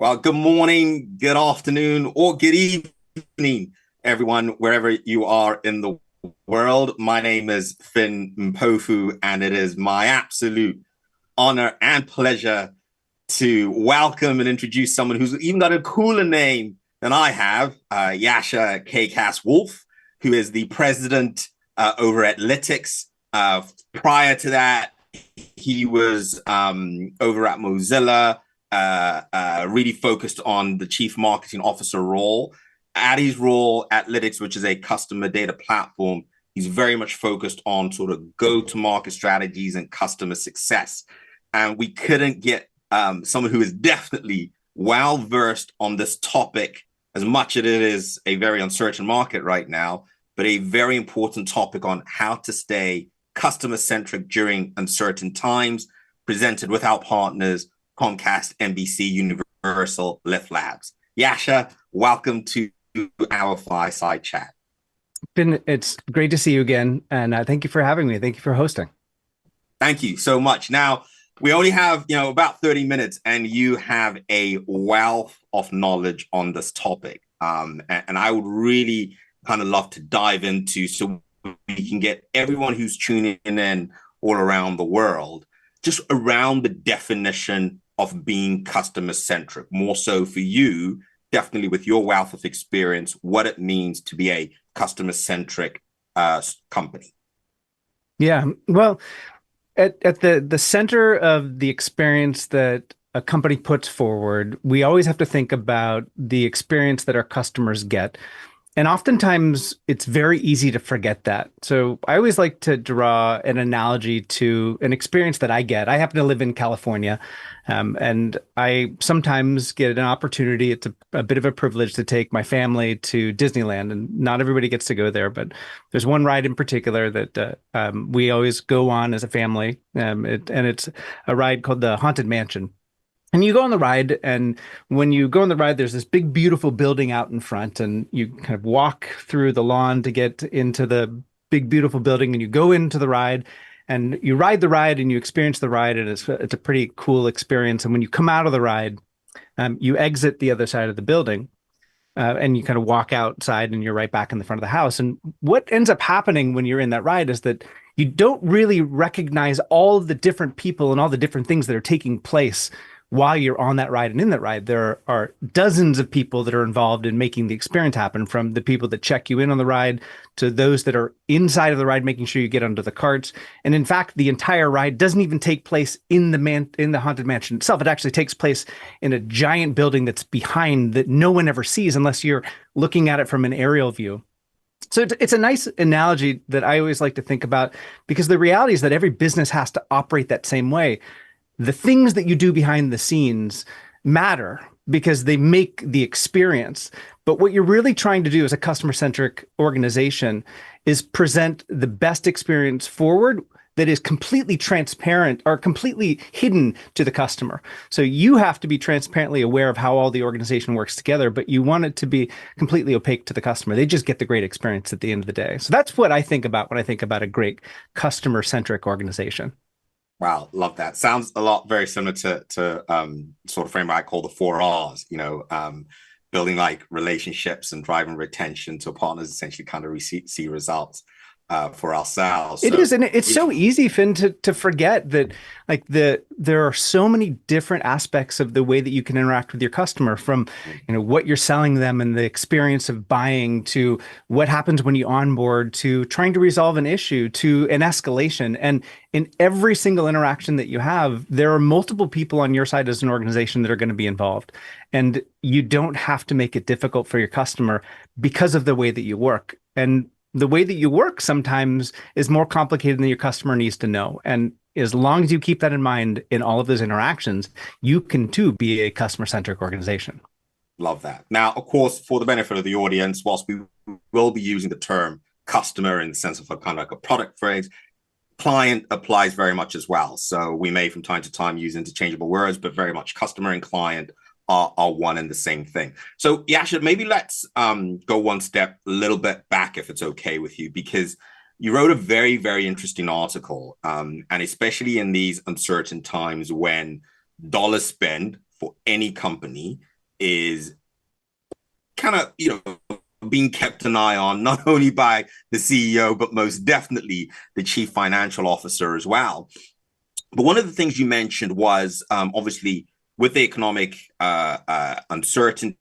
Well, good morning, good afternoon, or good evening, everyone, wherever you are in the world. My name is Phin Mpofu, and it is my absolute honor and pleasure to welcome and introduce someone who's even got a cooler name than I have, Jascha Kaykas-Wolff, who is the president over at Lytics. Prior to that, he was over at Mozilla, really focused on the chief marketing officer role. At his role at Lytics, which is a customer data platform, he's very much focused on sort of go-to-market strategies and customer success. And we couldn't get someone who is definitely well-versed on this topic, as much as it is a very uncertain market right now, but a very important topic on how to stay customer-centric during uncertain times, presented with our partners, Comcast, NBC, Universal, Lyft Labs. Jascha, welcome to our Fireside chat. Phin, it's great to see you again, and thank you for having me. Thank you for hosting. Thank you so much. Now, we only have about 30 minutes, and you have a wealth of knowledge on this topic. And I would really kind of love to dive into so we can get everyone who's tuning in all around the world just around the definition of being customer-centric, more so for you, definitely with your wealth of experience, what it means to be a customer-centric company. Yeah, well, at the center of the experience that a company puts forward, we always have to think about the experience that our customers get. And oftentimes it's very easy to forget that. So I always like to draw an analogy to an experience that I get. I happen to live in California, and I sometimes get an opportunity. It's a bit of a privilege to take my family to Disneyland, and not everybody gets to go there. But there's one ride in particular that we always go on as a family, and it's a ride called the Haunted Mansion. And you go on the ride, and when you go on the ride, there's this big, beautiful building out in front, and you kind of walk through the lawn to get into the big, beautiful building, and you go into the ride, and you ride the ride, and you experience the ride, and it's a pretty cool experience. And when you come out of the ride, you exit the other side of the building, and you kind of walk outside, and you're right back in the front of the house. And what ends up happening when you're in that ride is that you don't really recognize all of the different people and all the different things that are taking place while you're on that ride. And in that ride, there are dozens of people that are involved in making the experience happen, from the people that check you in on the ride to those that are inside of the ride, making sure you get onto the carts. And in fact, the entire ride doesn't even take place in the Haunted Mansion itself. It actually takes place in a giant building that's behind that no one ever sees unless you're looking at it from an aerial view. So it's a nice analogy that I always like to think about, because the reality is that every business has to operate that same way. The things that you do behind the scenes matter because they make the experience. But what you're really trying to do as a customer-centric organization is present the best experience forward that is completely transparent or completely hidden to the customer. So you have to be transparently aware of how all the organization works together, but you want it to be completely opaque to the customer. They just get the great experience at the end of the day. So that's what I think about when I think about a great customer-centric organization. Wow, love that. Sounds a lot very similar to sort of framework I call the 4 Rs, building like relationships and driving retention to partners, essentially kind of see results for ourselves. It is, and it's so easy, Phin, to forget that there are so many different aspects of the way that you can interact with your customer, from what you're selling them and the experience of buying, to what happens when you onboard, to trying to resolve an issue, to an escalation. And in every single interaction that you have, there are multiple people on your side as an organization that are going to be involved. And you don't have to make it difficult for your customer because of the way that you work. And the way that you work sometimes is more complicated than your customer needs to know. And as long as you keep that in mind in all of those interactions, you can too be a customer-centric organization. Love that. Now, of course, for the benefit of the audience, whilst we will be using the term customer in the sense of a kind of like a product phrase, client applies very much as well. So we may from time to time use interchangeable words, but very much customer and client are one and the same thing. So Jascha, maybe let's go one step a little bit back, if it's okay with you, because you wrote a very, very interesting article, and especially in these uncertain times when dollar spend for any company is kind of, being kept an eye on, not only by the CEO, but most definitely the chief financial officer as well. But one of the things you mentioned was obviously with the economic uncertainty,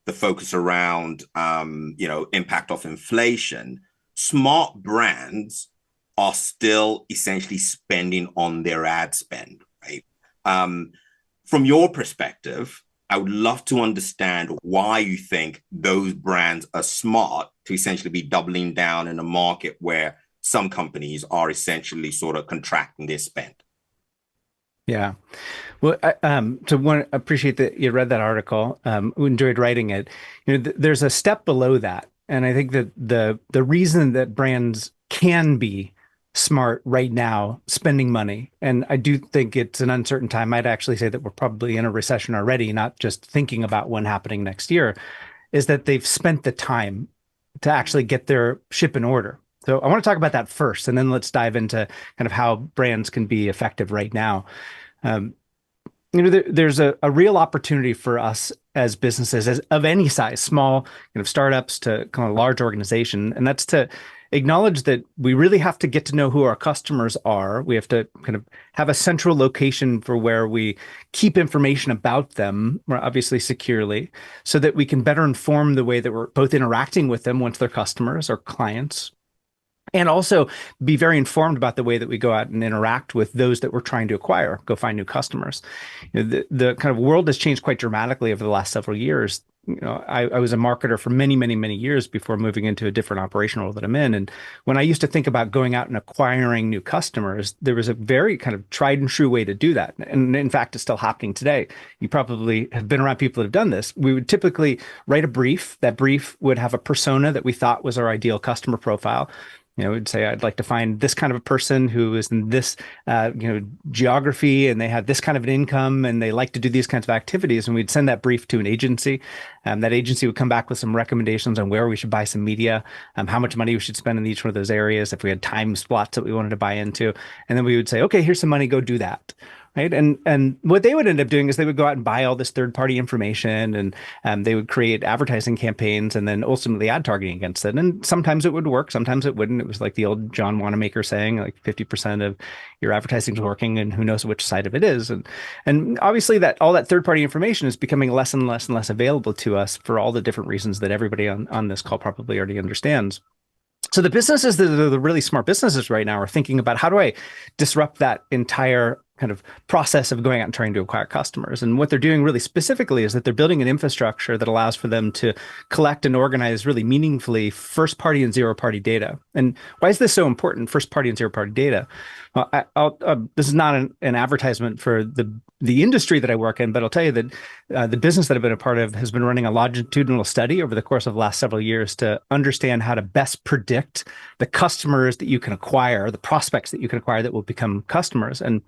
the focus around impact of inflation, smart brands are still essentially spending on their ad spend, right? From your perspective, I would love to understand why you think those brands are smart to essentially be doubling down in a market where some companies are essentially sort of contracting their spend. Yeah. Well, I appreciate that you read that article. We enjoyed writing it. There's a step below that. And I think that the reason that brands can be smart right now, spending money, and I do think it's an uncertain time. I'd actually say that we're probably in a recession already, not just thinking about one happening next year, is that they've spent the time to actually get their ship in order. So I want to talk about that first, and then let's dive into kind of how brands can be effective right now. Um, there's a real opportunity for us as businesses of any size, small startups to kind of large organization, and that's to acknowledge that we really have to get to know who our customers are. We have to kind of have a central location for where we keep information about them, obviously securely, so that we can better inform the way that we're both interacting with them once they're customers or clients, and also be very informed about the way that we go out and interact with those that we're trying to acquire, go find new customers. The kind of world has changed quite dramatically over the last several years. I was a marketer for many, many, many years before moving into a different operational role that I'm in. And when I used to think about going out and acquiring new customers, there was a very kind of tried and true way to do that. And in fact, it's still happening today. You probably have been around people that have done this. We would typically write a brief. That brief would have a persona that we thought was our ideal customer profile. We'd say, I'd like to find this kind of a person who is in this, geography, and they have this kind of an income, and they like to do these kinds of activities. And we'd send that brief to an agency. That agency would come back with some recommendations on where we should buy some media, how much money we should spend in each one of those areas, if we had time slots that we wanted to buy into. And then we would say, okay, here's some money, go do that. Right. And what they would end up doing is they would go out and buy all this third-party information, and they would create advertising campaigns and then ultimately ad targeting against it. And sometimes it would work, sometimes it wouldn't. It was like the old John Wanamaker saying, like 50% of your advertising is working, and who knows which side of it is. And obviously that all that third-party information is becoming less and less and less available to us for all the different reasons that everybody on this call probably already understands. So the businesses that are the really smart businesses right now are thinking about, how do I disrupt that entire kind of process of going out and trying to acquire customers? And what they're doing really specifically is that they're building an infrastructure that allows for them to collect and organize really meaningfully first party and zero party data. And why is this so important, first party and zero party data? Well, this is not an advertisement for the industry that I work in, but I'll tell you that the business that I've been a part of has been running a longitudinal study over the course of the last several years to understand how to best predict the customers that you can acquire, the prospects that you can acquire that will become customers. And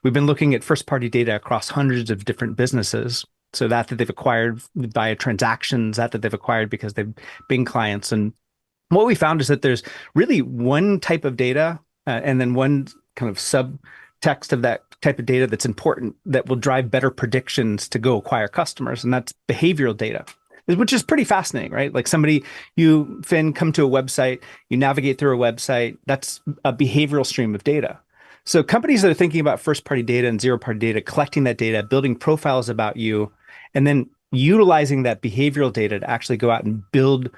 we've been looking at first party data across hundreds of different businesses. So that they've acquired via transactions, that they've acquired because they've been clients. And what we found is that there's really one type of data and then one kind of subtext of that type of data that's important, that will drive better predictions to go acquire customers. And that's behavioral data, which is pretty fascinating, right? Like you, Phin, come to a website, you navigate through a website, that's a behavioral stream of data. So companies that are thinking about first party data and zero party data, collecting that data, building profiles about you, and then utilizing that behavioral data to actually go out and build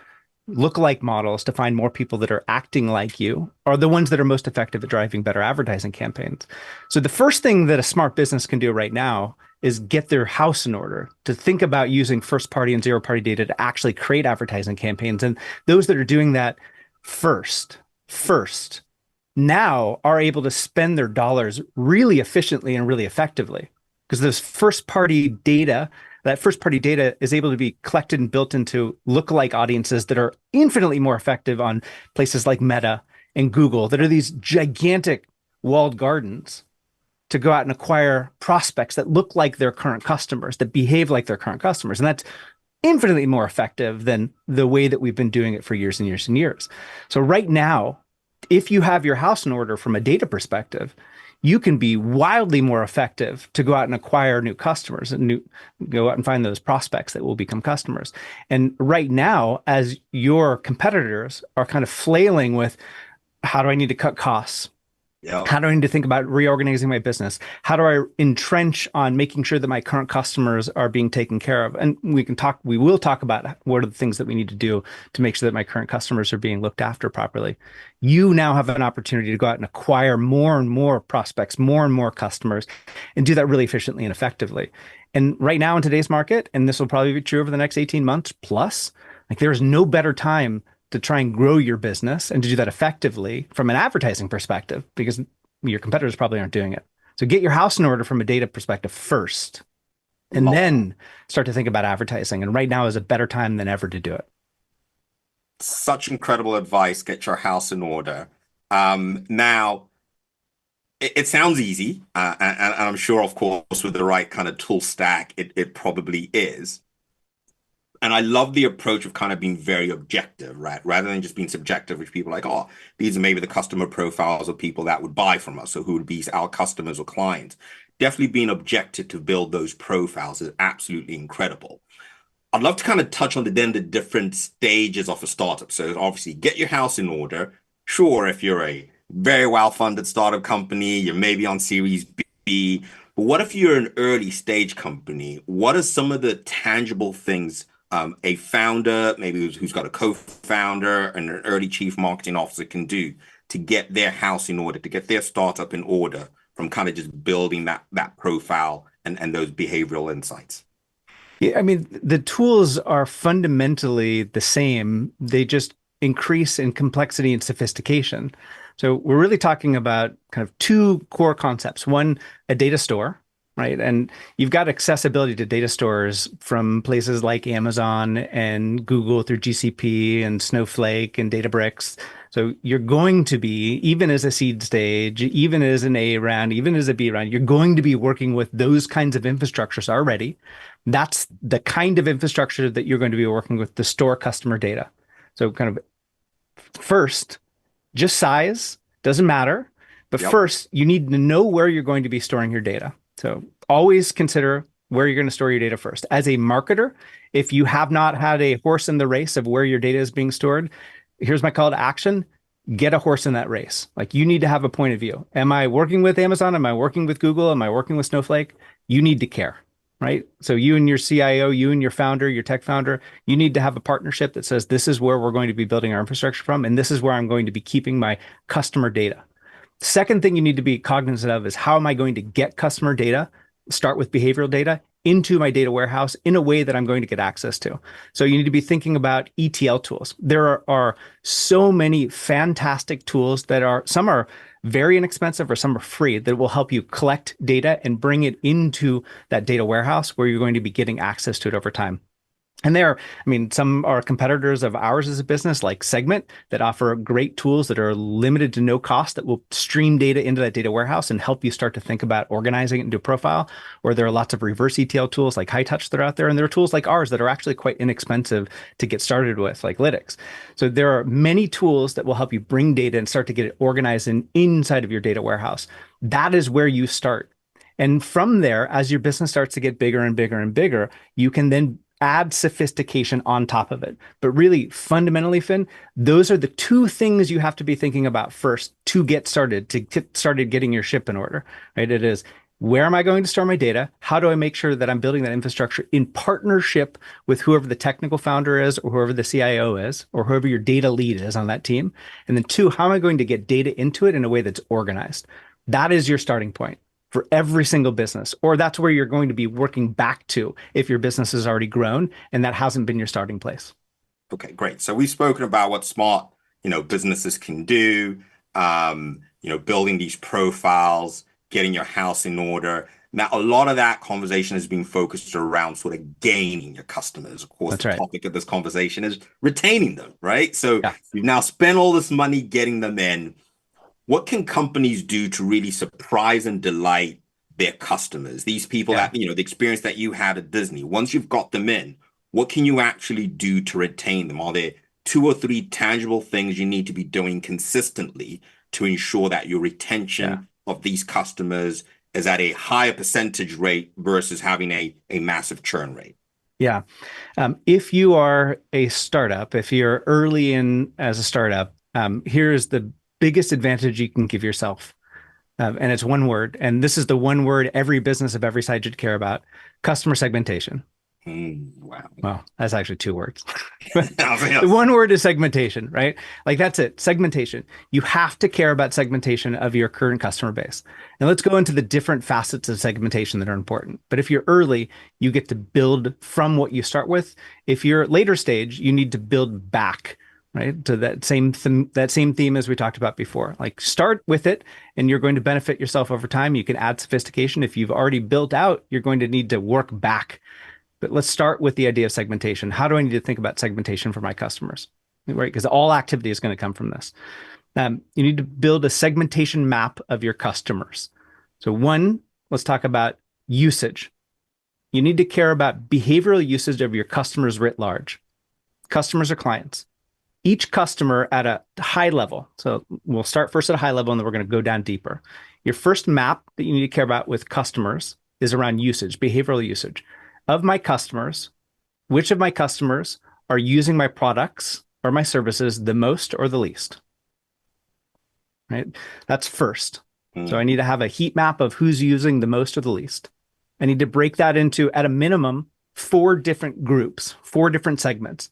lookalike models to find more people that are acting like you, are the ones that are most effective at driving better advertising campaigns. So the first thing that a smart business can do right now is get their house in order, to think about using first party and zero party data to actually create advertising campaigns. And those that are doing that first now are able to spend their dollars really efficiently and really effectively, because those first party data, that first party data is able to be collected and built into lookalike audiences that are infinitely more effective on places like Meta and Google, that are these gigantic walled gardens to go out and acquire prospects that look like their current customers, that behave like their current customers. And that's infinitely more effective than the way that we've been doing it for years and years and years. So right now, if you have your house in order from a data perspective, you can be wildly more effective to go out and acquire new customers and go out and find those prospects that will become customers. And right now, as your competitors are kind of flailing with, how do I need to cut costs? Yeah. How do I need to think about reorganizing my business? How do I entrench on making sure that my current customers are being taken care of? And we will talk about what are the things that we need to do to make sure that my current customers are being looked after properly. You now have an opportunity to go out and acquire more and more prospects, more and more customers, and do that really efficiently and effectively. And right now in today's market, and this will probably be true over the next 18 months plus, like there is no better time to try and grow your business and to do that effectively from an advertising perspective, because your competitors probably aren't doing it. So get your house in order from a data perspective first, and then start to think about advertising. And right now is a better time than ever to do it. Such incredible advice. Get your house in order. Now, it sounds easy, and I'm sure, of course, with the right kind of tool stack, it probably is. And I love the approach of kind of being very objective, right? Rather than just being subjective, which people are like, oh, these are maybe the customer profiles of people that would buy from us, so who would be our customers or clients. Definitely being objective to build those profiles is absolutely incredible. I'd love to kind of touch on the different stages of a startup. So obviously, get your house in order. Sure, if you're a very well-funded startup company, you're maybe on Series B. But what if you're an early stage company? What are some of the tangible things a founder, maybe who's got a co-founder and an early chief marketing officer can do to get their house in order, to get their startup in order from kind of just building that profile and those behavioral insights? Yeah, I mean, the tools are fundamentally the same. They just increase in complexity and sophistication. So we're really talking about kind of two core concepts. One, a data store, right? And you've got accessibility to data stores from places like Amazon and Google through GCP and Snowflake and Databricks. So you're going to be, even as a seed stage, even as an A round, even as a B round, you're going to be working with those kinds of infrastructures already. That's the kind of infrastructure that you're going to be working with to store customer data. So kind of first, just size doesn't matter. But first, you need to know where you're going to be storing your data. So always consider where you're going to store your data first. As a marketer, if you have not had a horse in the race of where your data is being stored, here's my call to action. Get a horse in that race. Like, you need to have a point of view. Am I working with Amazon? Am I working with Google? Am I working with Snowflake? You need to care, right? So you and your CIO, you and your founder, your tech founder, you need to have a partnership that says, this is where we're going to be building our infrastructure from, and this is where I'm going to be keeping my customer data. Second thing you need to be cognizant of is, how am I going to get customer data, start with behavioral data, into my data warehouse in a way that I'm going to get access to. So you need to be thinking about ETL tools. There are so many fantastic tools that some are very inexpensive or some are free, that will help you collect data and bring it into that data warehouse where you're going to be getting access to it over time. And some are competitors of ours as a business, like Segment, that offer great tools that are limited to no cost, that will stream data into that data warehouse and help you start to think about organizing it into a profile. Or there are lots of reverse ETL tools like HighTouch that are out there. And there are tools like ours that are actually quite inexpensive to get started with, like Lytics. So there are many tools that will help you bring data and start to get it organized inside of your data warehouse. That is where you start. And from there, as your business starts to get bigger and bigger and bigger, you can then add sophistication on top of it. But really, fundamentally, Phin, those are the two things you have to be thinking about first to get started getting your ship in order, right? It is, where am I going to store my data? How do I make sure that I'm building that infrastructure in partnership with whoever the technical founder is, or whoever the CIO is, or whoever your data lead is on that team? And then two, how am I going to get data into it in a way that's organized? That is your starting point for every single business, or that's where you're going to be working back to if your business has already grown and that hasn't been your starting place. Okay, great. So we've spoken about what smart, businesses can do, building these profiles, getting your house in order. Now, a lot of that conversation has been focused around sort of gaining your customers. Of course, That's the right. topic of this conversation is retaining them, right? So you've now spent all this money getting them in. What can companies do to really surprise and delight their customers? These people that, the experience that you had at Disney, once you've got them in, what can you actually do to retain them? Are there 2 or 3 tangible things you need to be doing consistently to ensure that your retention of these customers is at a higher percentage rate versus having a massive churn rate? Yeah. If you are a startup, if you're early in as a startup, here's the biggest advantage you can give yourself. And it's one word. And this is the one word every business of every size should care about: customer segmentation. Wow. Well, that's actually two words. The one word is segmentation, right? Like that's it, segmentation. You have to care about segmentation of your current customer base. And let's go into the different facets of segmentation that are important. But if you're early, you get to build from what you start with. If you're later stage, you need to build back, right, to that same theme as we talked about before. Like start with it, and you're going to benefit yourself over time. You can add sophistication. If you've already built out, you're going to need to work back. But let's start with the idea of segmentation. How do I need to think about segmentation for my customers? Right? Because all activity is going to come from this. You need to build a segmentation map of your customers. So one, let's talk about usage. You need to care about behavioral usage of your customers writ large. Customers are clients. Each customer at a high level. So we'll start first at a high level, and then we're going to go down deeper. Your first map that you need to care about with customers is around usage, behavioral usage. Of my customers, which of my customers are using my products or my services the most or the least? Right? That's first. So I need to have a heat map of who's using the most or the least. I need to break that into, at a minimum, 4 different groups, 4 different segments: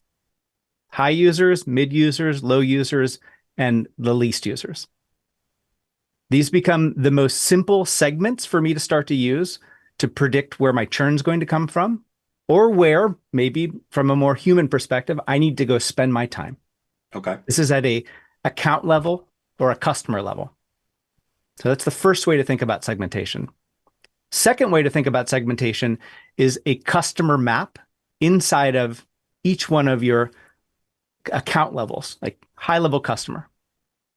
high users, mid users, low users, and the least users. These become the most simple segments for me to start to use to predict where my churn is going to come from, or where, maybe from a more human perspective, I need to go spend my time. Okay. This is at a account level or a customer level. So that's the first way to think about segmentation. Second way to think about segmentation is a customer map inside of each one of your account levels, like high level customer.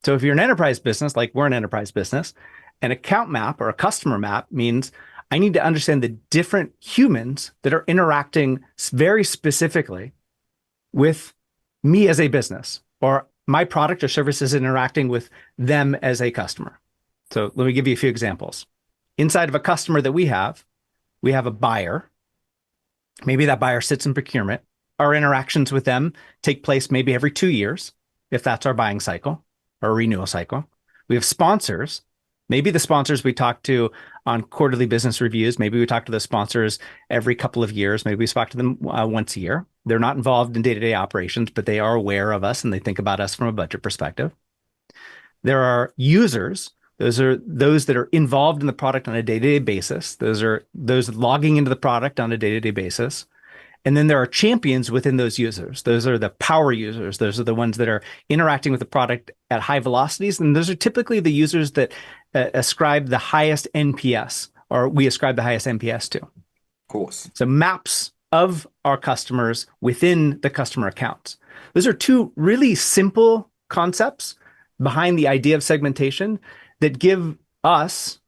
So if you're an enterprise business, like we're an enterprise business, an account map or a customer map means I need to understand the different humans that are interacting very specifically with me as a business, or my product or service is interacting with them as a customer. So let me give you a few examples. Inside of a customer that we have a buyer. Maybe that buyer sits in procurement. Our interactions with them take place maybe every 2 years, if that's our buying cycle or renewal cycle. We have sponsors. Maybe the sponsors we talk to on quarterly business reviews. Maybe we talk to the sponsors every couple of years. Maybe we talk to them once a year. They're not involved in day-to-day operations, but they are aware of us and they think about us from a budget perspective. There are users. Those are those that are involved in the product on a day-to-day basis. Those are those logging into the product on a day-to-day basis. And then there are champions within those users. Those are the power users. Those are the ones that are interacting with the product at high velocities. And those are typically the users that ascribe the highest NPS, or we ascribe the highest NPS to. Of course. So maps of our customers within the customer accounts. Those are 2 really simple concepts behind the idea of segmentation that give us,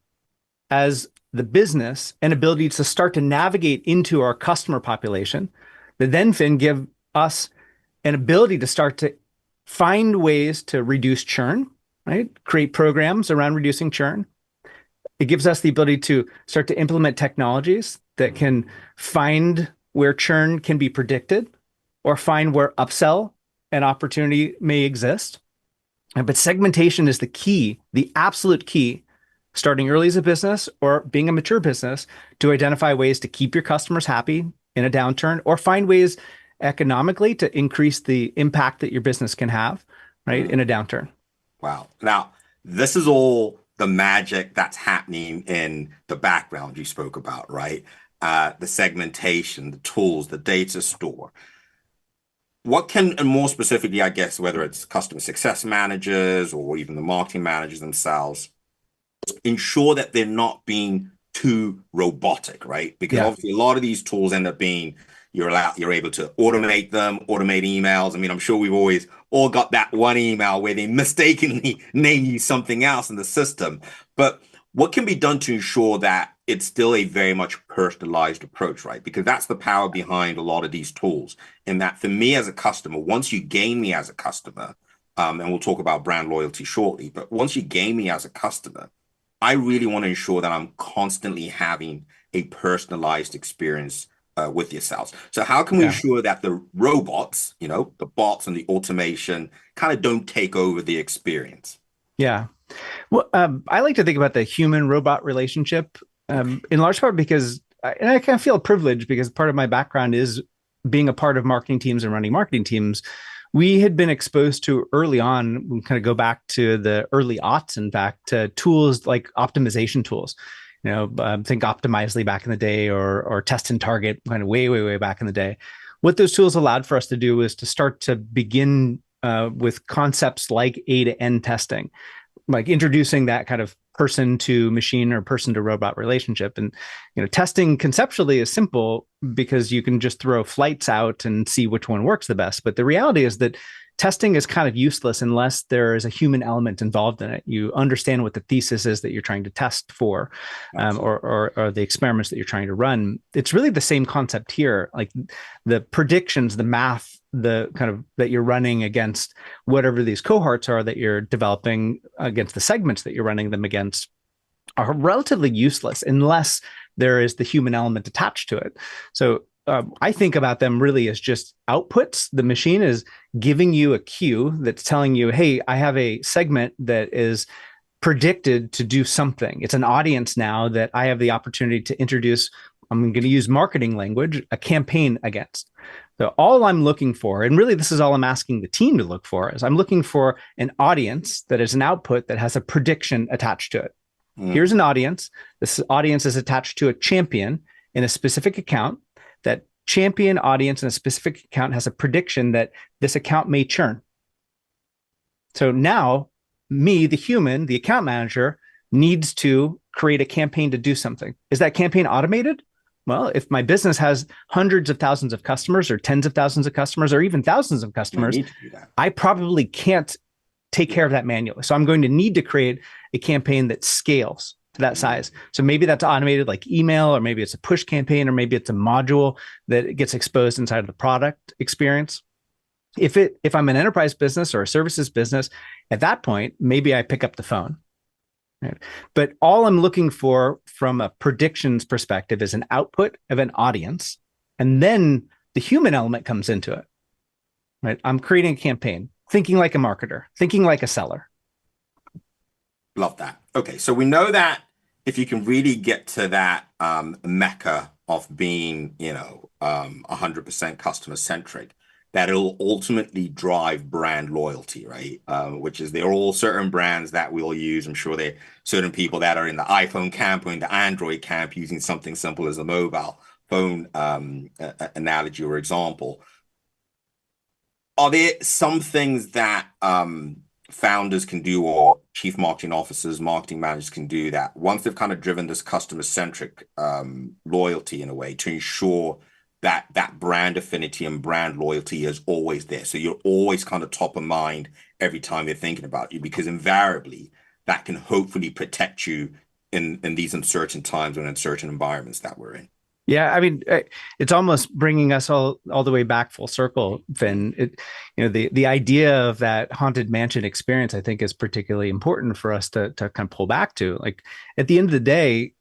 as the business, an ability to start to navigate into our customer population, that then Phin give us an ability to start to find ways to reduce churn, right? Create programs around reducing churn. It gives us the ability to start to implement technologies that can find where churn can be predicted or find where upsell and opportunity may exist. But segmentation is the key, the absolute key, starting early as a business or being a mature business, to identify ways to keep your customers happy in a downturn, or find ways economically to increase the impact that your business can have, right, in a downturn. Wow. Now, this is all the magic that's happening in the background you spoke about, right? The segmentation, the tools, the data store. What can, and more specifically, I guess, whether it's customer success managers or even the marketing managers themselves, ensure that they're not being too robotic, right? Because obviously a lot of these tools end up being, you're able to automate them, automate emails. I mean, I'm sure we've always all got that one email where they mistakenly name you something else in the system. But what can be done to ensure that it's still a very much personalized approach, right? Because that's the power behind a lot of these tools. In that, for me as a customer, once you gain me as a customer, and we'll talk about brand loyalty shortly, but once you gain me as a customer, I really want to ensure that I'm constantly having a personalized experience with yourselves. So how can we Yeah. ensure that the robots, the bots and the automation kind of don't take over the experience? Yeah. Well, I like to think about the human robot relationship in large part because and I kind of feel privileged because part of my background is being a part of marketing teams and running marketing teams. We had been exposed to early on, we kind of go back to the early aughts, in fact, to tools like optimization tools. Think Optimizely back in the day, or Test and Target kind of way, way, way back in the day. What those tools allowed for us to do was to start to begin with concepts like A to N testing, like introducing that kind of person to machine or person to robot relationship. And testing conceptually is simple because you can just throw flights out and see which one works the best, but the reality is that testing is kind of useless unless there is a human element involved in it. You understand what the thesis is that you're trying to test for, or the experiments that you're trying to run. It's really the same concept here, like the predictions, the math, the kind of that you're running against whatever these cohorts are that you're developing against, the segments that you're running them against, are relatively useless unless there is the human element attached to it. So I think about them really as just outputs. The machine is giving you a cue that's telling you, hey, I have a segment that is predicted to do something. It's an audience now that I have the opportunity to introduce, I'm going to use marketing language, a campaign against. So all I'm looking for, and really this is all I'm asking the team to look for, is I'm looking for an audience that is an output that has a prediction attached to it. Here's an audience. This audience is attached to a champion in a specific account. That champion audience in a specific account has a prediction that this account may churn. So now me, the human, the account manager, needs to create a campaign to do something. Is that campaign automated? Well, if my business has hundreds of thousands of customers or tens of thousands of customers or even thousands of customers, I probably can't take care of that manually. So I'm going to need to create a campaign that scales to that size. So maybe that's automated like email, or maybe it's a push campaign, or maybe it's a module that gets exposed inside of the product experience. If I'm an enterprise business or a services business, at that point, maybe I pick up the phone. Right? But all I'm looking for from a predictions perspective is an output of an audience, and then the human element comes into it. Right? I'm creating a campaign, thinking like a marketer, thinking like a seller. Love that. Okay, so we know that if you can really get to that mecca of being, 100% customer centric, that it'll ultimately drive brand loyalty, right? Which is, there are all certain brands that we'll use. I'm sure there are certain people that are in the iPhone camp or in the Android camp using something simple as a mobile phone analogy or example. Are there some things that founders can do, or chief marketing officers, marketing managers can do, that once they've kind of driven this customer centric loyalty in a way, to ensure that that brand affinity and brand loyalty is always there? So you're always kind of top of mind every time they're thinking about you, because invariably that can hopefully protect you in these uncertain times and uncertain environments that we're in. Yeah, I mean, it's almost bringing us all the way back full circle, Phin. The idea of that haunted mansion experience, I think, is particularly important for us to kind of pull back to. Like, at the end of the day,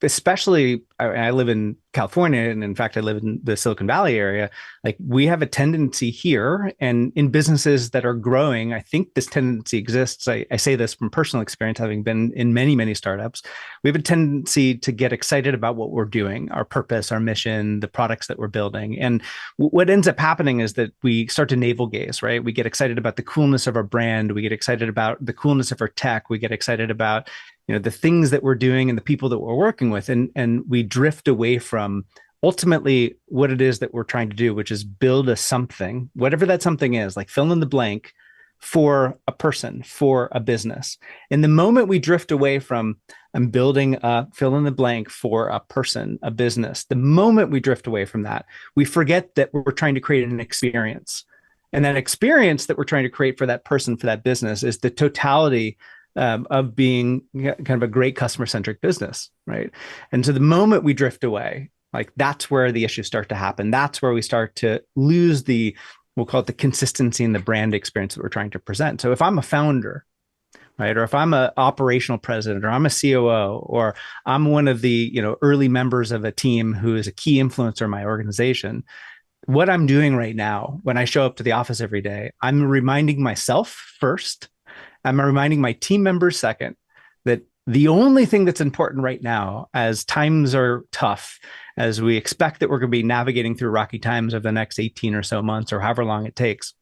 especially I live in California, and in fact, I live in the Silicon Valley area. Like, we have a tendency here, and in businesses that are growing, I think this tendency exists. I say this from personal experience, having been in many, many startups. We have a tendency to get excited about what we're doing, our purpose, our mission, the products that we're building. And what ends up happening is that we start to navel gaze, right? We get excited about the coolness of our brand. We get excited about the coolness of our tech. We get excited about the things that we're doing and the people that we're working with. And we drift away from ultimately what it is that we're trying to do, which is build a something, whatever that something is, like fill in the blank, for a person, for a business. And the moment we drift away from, I'm building a fill in the blank for a person, a business, the moment we drift away from that, we forget that we're trying to create an experience. And that experience that we're trying to create for that person, for that business, is the totality of being kind of a great customer-centric business, right? And so the moment we drift away, like, that's where the issues start to happen. That's where we start to lose we'll call it the consistency in the brand experience that we're trying to present. So if I'm a founder, right? Or if I'm a operational president, or I'm a COO, or I'm one of the, early members of a team who is a key influencer in my organization, what I'm doing right now when I show up to the office every day, I'm reminding myself first, I'm reminding my team members second, that the only thing that's important right now, as times are tough, as we expect that we're going to be navigating through rocky times over the next 18 or so months, or however long it takes,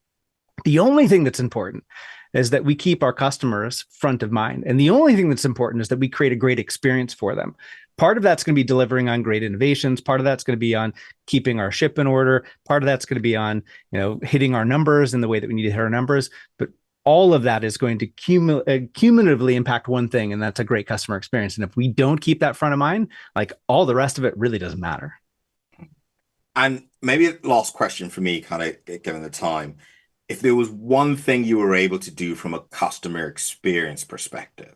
the only thing that's important is that we keep our customers front of mind. And the only thing that's important is that we create a great experience for them. Part of that's going to be delivering on great innovations. Part of that's going to be on keeping our ship in order. Part of that's going to be on, hitting our numbers in the way that we need to hit our numbers. But all of that is going to cumulatively impact one thing, and that's a great customer experience. And if we don't keep that front of mind, like, all the rest of it really doesn't matter. And maybe a last question for me, kind of given the time. If there was one thing you were able to do from a customer experience perspective,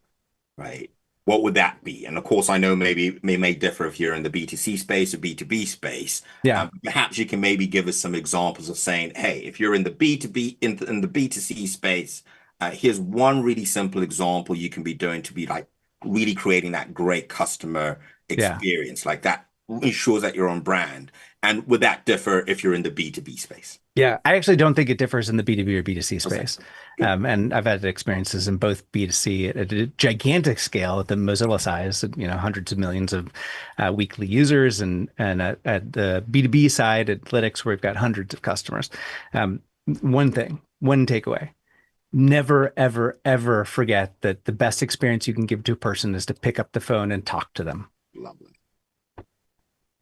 right? What would that be? And of course, I know maybe it may differ if you're in the B2C space or B2B space. Yeah. Perhaps you can maybe give us some examples of saying, hey, if you're in the B2B, in the B2C space, here's one really simple example you can be doing to be like really creating that great customer experience. Like that ensures that you're on brand. And would that differ if you're in the B2B space? Yeah, I actually don't think it differs in the B2B or B2C Okay. space. And I've had experiences in both B2C at a gigantic scale at the Mozilla size, hundreds of millions of weekly users, and at the B2B side at Lytics, where we've got hundreds of customers. One takeaway: never, ever, ever forget that the best experience you can give to a person is to pick up the phone and talk to them. Lovely.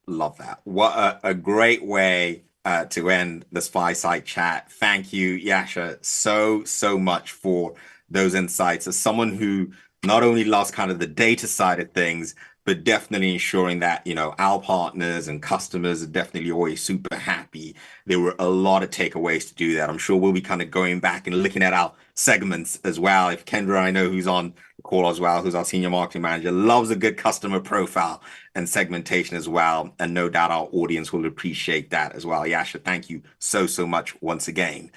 Love that. What a great way to end this fireside chat. Thank you, Jascha, so much for those insights. As someone who not only loves kind of the data side of things, but definitely ensuring that, our partners and customers are definitely always super happy. There were a lot of takeaways to do that. I'm sure we'll be kind of going back and looking at our segments as well. If Kendra, I know, who's on the call as well, who's our senior marketing manager, loves a good customer profile and segmentation as well. And no doubt our audience will appreciate that as well. Jascha, thank you so much once again.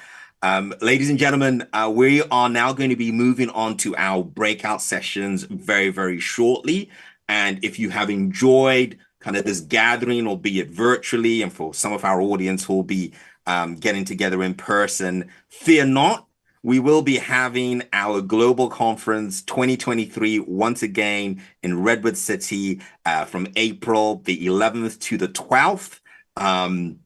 Ladies and gentlemen, we are now going to be moving on to our breakout sessions very, very shortly. And if you have enjoyed kind of this gathering, albeit virtually, and for some of our audience who will be getting together in person, fear not. We will be having our global conference 2023 once again in Redwood City from April the 11th to the 12th. And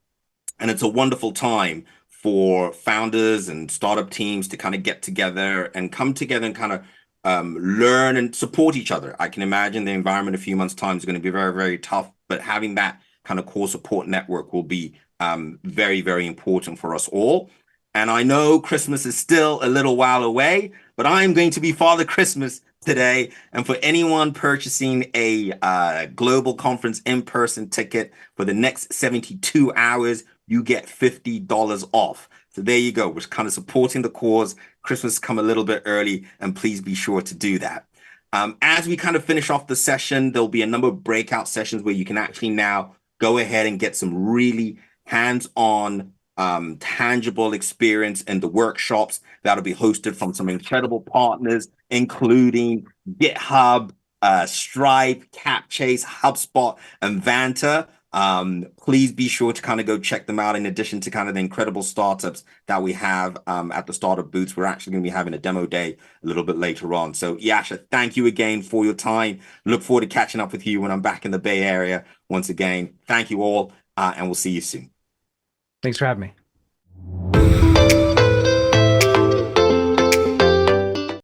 it's a wonderful time for founders and startup teams to kind of get together and come together and kind of learn and support each other. I can imagine the environment a few months' time is going to be very, very tough, but having that kind of core support network will be very, very important for us all. And I know Christmas is still a little while away, but I am going to be Father Christmas today. And for anyone purchasing a global conference in-person ticket for the next 72 hours, you get $50 off. So there you go. We're kind of supporting the cause. Christmas come a little bit early, and please be sure to do that. As we kind of finish off the session, there'll be a number of breakout sessions where you can actually now go ahead and get some really hands-on, tangible experience in the workshops that'll be hosted from some incredible partners, including GitHub, Stripe, CapChase, HubSpot, and Vanta. Please be sure to kind of go check them out. In addition to kind of the incredible startups that we have at the startup booths, we're actually going to be having a demo day a little bit later on. So Jascha, thank you again for your time. Look forward to catching up with you when I'm back in the Bay Area. Once again, thank you all, and we'll see you soon. Thanks for having me.